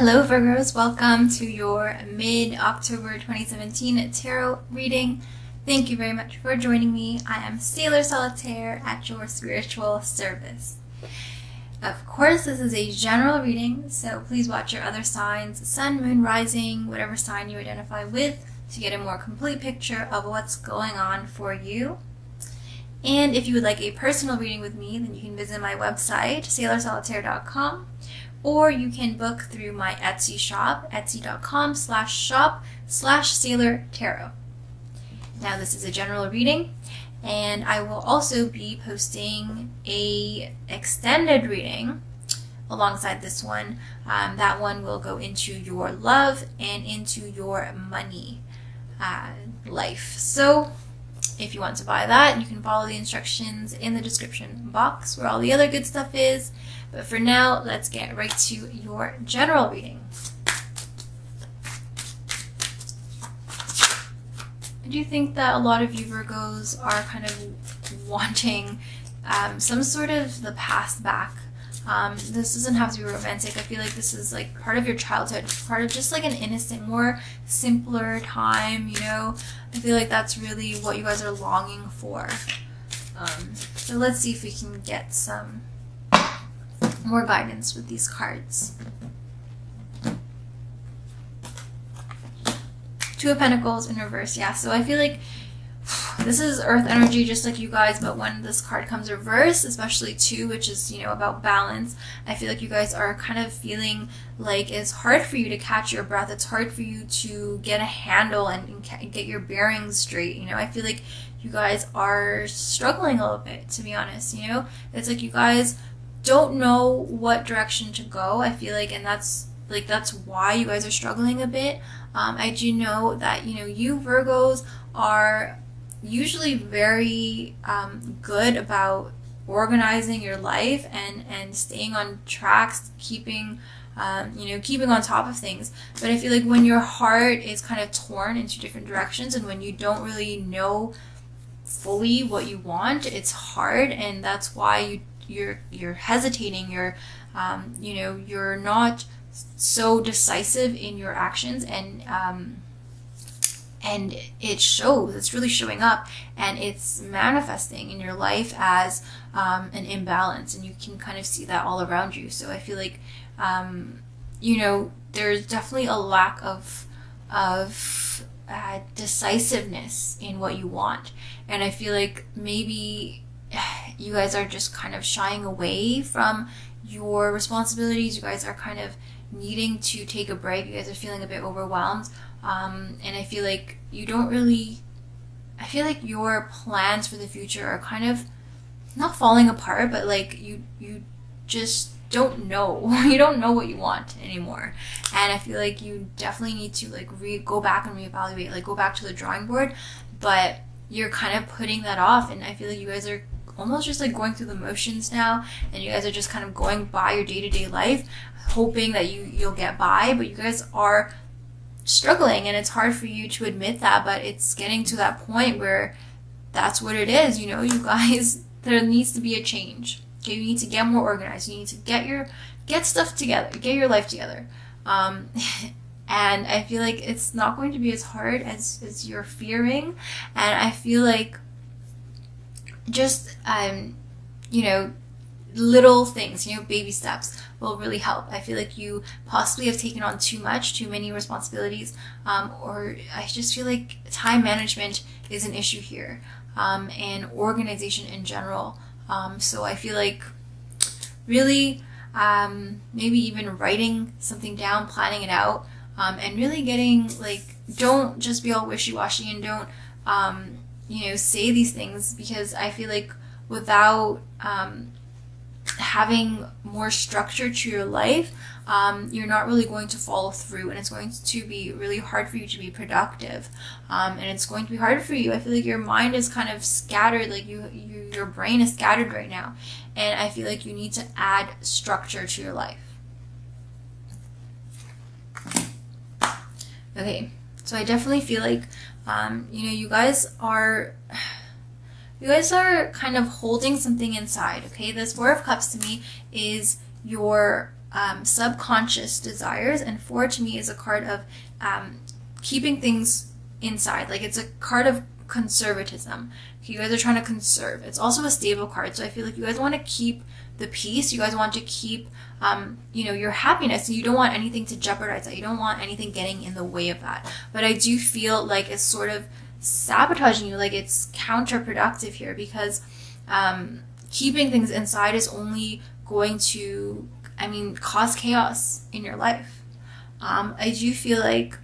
Hello Virgos, welcome to your mid-October 2017 tarot reading. Thank you very much for joining me. I am Solitaire at your spiritual service. Of course, this is a general reading, so please watch your other signs, sun, moon, rising, whatever sign you identify with, to get a more complete picture of what's going on for you. And if you would like a personal reading with me, then you can visit my website, sailorsolitaire.com. Or you can book through my Etsy shop, etsy.com/shop/sailortarot. Now this is a general reading, and I will also be posting a extended reading alongside this one. That one will go into your love and into your money life. So if you want to buy that, you can follow the instructions in the description box where all the other good stuff is. But for now, let's get right to your general reading. I do think that a lot of you Virgos are kind of wanting some sort of the past back. This doesn't have to be romantic. I feel like this is like part of your childhood, part of just like an innocent, more simpler time, you know? I feel like that's really what you guys are longing for. So let's see if we can get some more guidance with these cards. Two of Pentacles in reverse. Yeah, so I feel like this is earth energy just like you guys, but when this card comes reverse, especially two, which is, you know, about balance, I feel like you guys are kind of feeling like it's hard for you to catch your breath. It's hard for you to get a handle and get your bearings straight. You know, I feel like you guys are struggling a little bit, to be honest. You know, it's like you guys don't know what direction to go, I feel like, and that's why you guys are struggling a bit. I do know that, you know, you Virgos are usually very good about organizing your life and staying on tracks, keeping on top of things. But I feel like when your heart is kind of torn into different directions and when you don't really know fully what you want, it's hard, and that's why you're hesitating, you're not so decisive in your actions, and it shows. It's really showing up, and it's manifesting in your life as an imbalance, and you can kind of see that all around you. So I feel like there's definitely a lack of decisiveness in what you want, and I feel like maybe you guys are just kind of shying away from your responsibilities. You guys are kind of needing to take a break. You guys are feeling a bit overwhelmed. And I feel like I feel like your plans for the future are kind of not falling apart, but like you just don't know. You don't know what you want anymore. And I feel like you definitely need to like go back and reevaluate, like go back to the drawing board, but you're kind of putting that off. And I feel like you guys are almost just like going through the motions now, and you guys are just kind of going by your day-to-day life, hoping that you'll get by, but you guys are struggling, and it's hard for you to admit that, but it's getting to that point where that's what it is. You know, you guys, there needs to be a change. Okay, you need to get more organized. You need to get stuff together, get your life together. And I feel like it's not going to be as hard as you're fearing, and I feel like just little things, baby steps will really help. I feel like you possibly have taken on too many responsibilities, or I just feel like time management is an issue here, and organization in general. So I feel like really maybe even writing something down, planning it out, and really getting don't just be all wishy-washy, and don't say these things, because I feel like without having more structure to your life, you're not really going to follow through, and it's going to be really hard for you to be productive, and it's going to be hard for you. I feel like your mind is kind of scattered, like your brain is scattered right now, and I feel like you need to add structure to your life. Okay, so I definitely feel like you guys are kind of holding something inside. Okay, this Four of Cups to me is your subconscious desires, and 4 to me is a card of keeping things inside. Like, it's a card of conservatism. You guys are trying to conserve. It's also a stable card, so I feel like you guys want to keep the peace. You guys want to keep your happiness. You don't want anything to jeopardize that. You don't want anything getting in the way of that. But I do feel like it's sort of sabotaging you, like it's counterproductive here, because keeping things inside is only going to, cause chaos in your life. I do feel like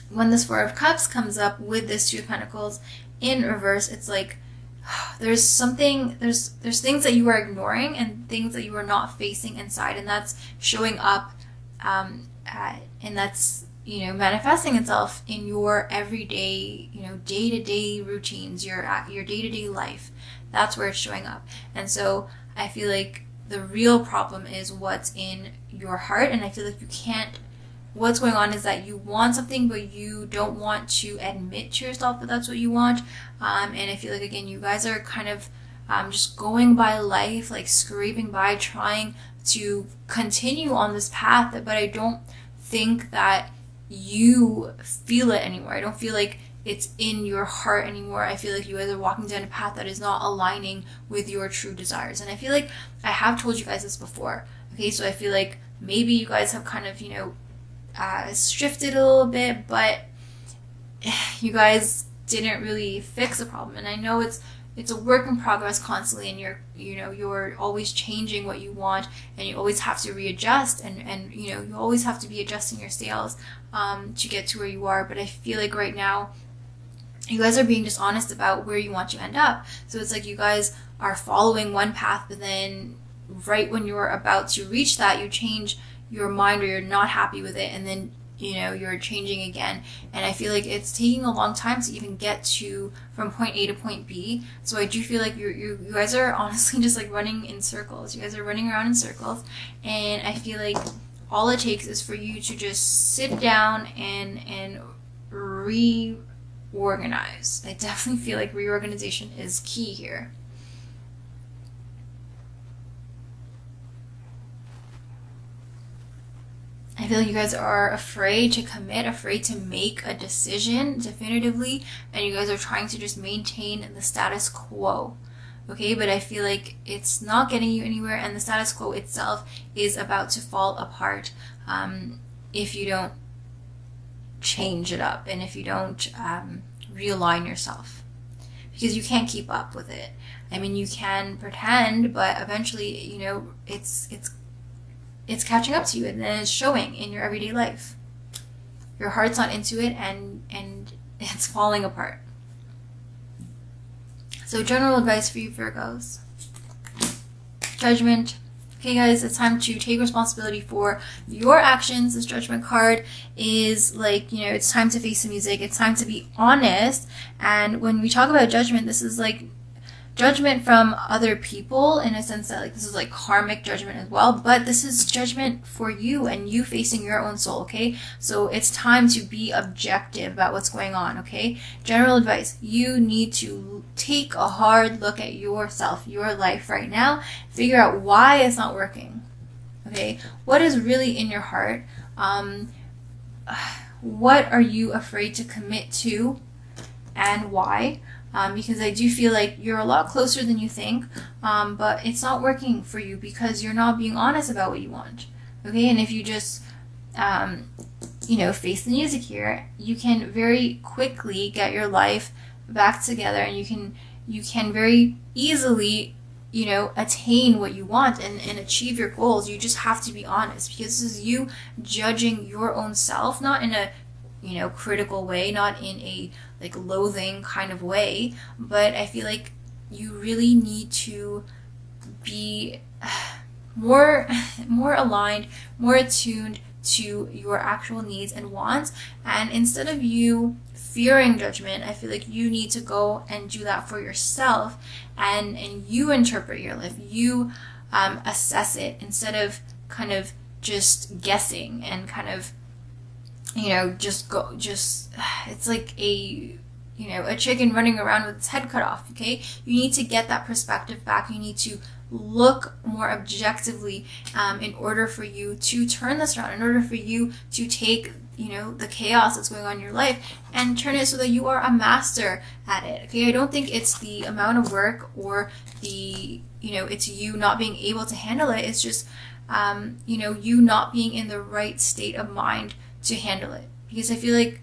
when this 4 of Cups comes up with this 2 of Pentacles in reverse, it's like there's things that you are ignoring and things that you are not facing inside, and that's showing up, and that's manifesting itself in your everyday, day-to-day routines, your day-to-day life. That's where it's showing up. And so I feel like the real problem is what's in your heart, and I feel like what's going on is that you want something, but you don't want to admit to yourself that that's what you want. And I feel like, again, you guys are kind of just going by life, like scraping by, trying to continue on this path, but I don't think that you feel it anymore. I don't feel like it's in your heart anymore. I feel like you guys are walking down a path that is not aligning with your true desires. And I feel like I have told you guys this before. Okay, so I feel like maybe you guys have kind of, shifted a little bit, but you guys didn't really fix the problem. And I know it's a work in progress constantly, and you're always changing what you want, and you always have to readjust, and you always have to be adjusting your sails to get to where you are. But I feel like right now you guys are being dishonest about where you want to end up. So it's like you guys are following one path, but then right when you're about to reach that, you change your mind, or you're not happy with it, and then you're changing again. And I feel like it's taking a long time to even get from point A to point B. So I do feel like you guys are honestly just like running in circles. You guys are running around in circles, and I feel like all it takes is for you to just sit down and reorganize. I definitely feel like reorganization is key here. I feel like you guys are afraid to commit, afraid to make a decision definitively, and you guys are trying to just maintain the status quo. Okay, but I feel like it's not getting you anywhere, and the status quo itself is about to fall apart if you don't change it up, and if you don't realign yourself, because you can't keep up with it. You can pretend, but eventually, it's catching up to you, and then it's showing in your everyday life. Your heart's not into it, and it's falling apart. So general advice for you Virgos. Judgment. Okay guys, it's time to take responsibility for your actions. This Judgment card is like, it's time to face the music. It's time to be honest. And when we talk about judgment, this is like judgment from other people, in a sense that this is like karmic judgment as well, but this is judgment for you and you facing your own soul. Okay, so it's time to be objective about what's going on. Okay, general advice: you need to take a hard look at yourself, your life right now, figure out why it's not working. Okay, what is really in your heart? What are you afraid to commit to, and why? Because I do feel like you're a lot closer than you think, but it's not working for you because you're not being honest about what you want. Okay, and if you just, face the music here, you can very quickly get your life back together, and you can very easily, attain what you want and achieve your goals. You just have to be honest, because this is you judging your own self, not in a critical way, not in a loathing kind of way, but I feel like you really need to be more aligned, more attuned to your actual needs and wants. And instead of you fearing judgment, I feel like you need to go and do that for yourself, and you interpret your life, you assess it, instead of kind of just guessing and kind of it's like a chicken running around with its head cut off. Okay, you need to get that perspective back. You need to look more objectively in order for you to turn this around, in order for you to take the chaos that's going on in your life and turn it so that you are a master at it. Okay, I don't think it's the amount of work or it's you not being able to handle it. It's just you not being in the right state of mind to handle it. Because I feel like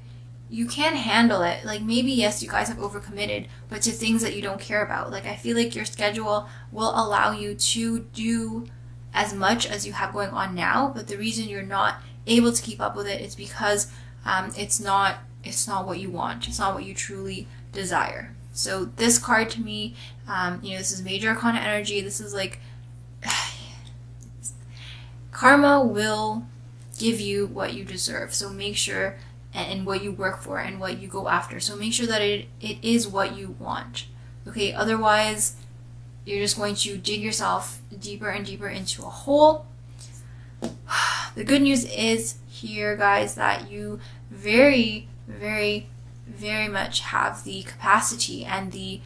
you can handle it. Like, maybe, yes, you guys have overcommitted, but to things that you don't care about. Like, I feel like your schedule will allow you to do as much as you have going on now, but the reason you're not able to keep up with it is because it's not what you want. It's not what you truly desire. So this card to me, this is major arcana energy. This is like karma will give you what you deserve. So make sure, and what you work for and what you go after. So make sure that it is what you want. Okay, otherwise you're just going to dig yourself deeper and deeper into a hole. The good news is here, guys, that you very, very, very much have the capacity and the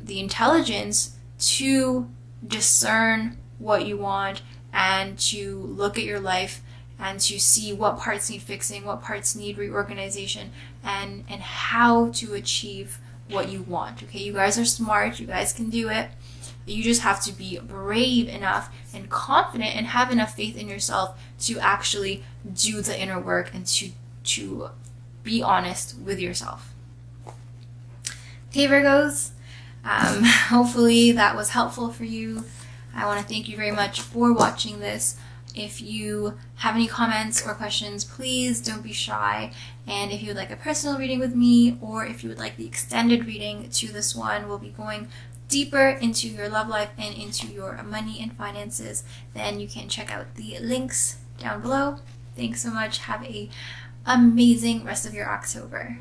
intelligence to discern what you want and to look at your life and to see what parts need fixing, what parts need reorganization, and how to achieve what you want. Okay, you guys are smart. You guys can do it. You just have to be brave enough and confident and have enough faith in yourself to actually do the inner work and to be honest with yourself. Okay, Virgos, hopefully that was helpful for you. I want to thank you very much for watching this. If you have any comments or questions, please don't be shy. And if you would like a personal reading with me, or if you would like the extended reading to this one, we'll be going deeper into your love life and into your money and finances, then you can check out the links down below. Thanks so much. Have a amazing rest of your October.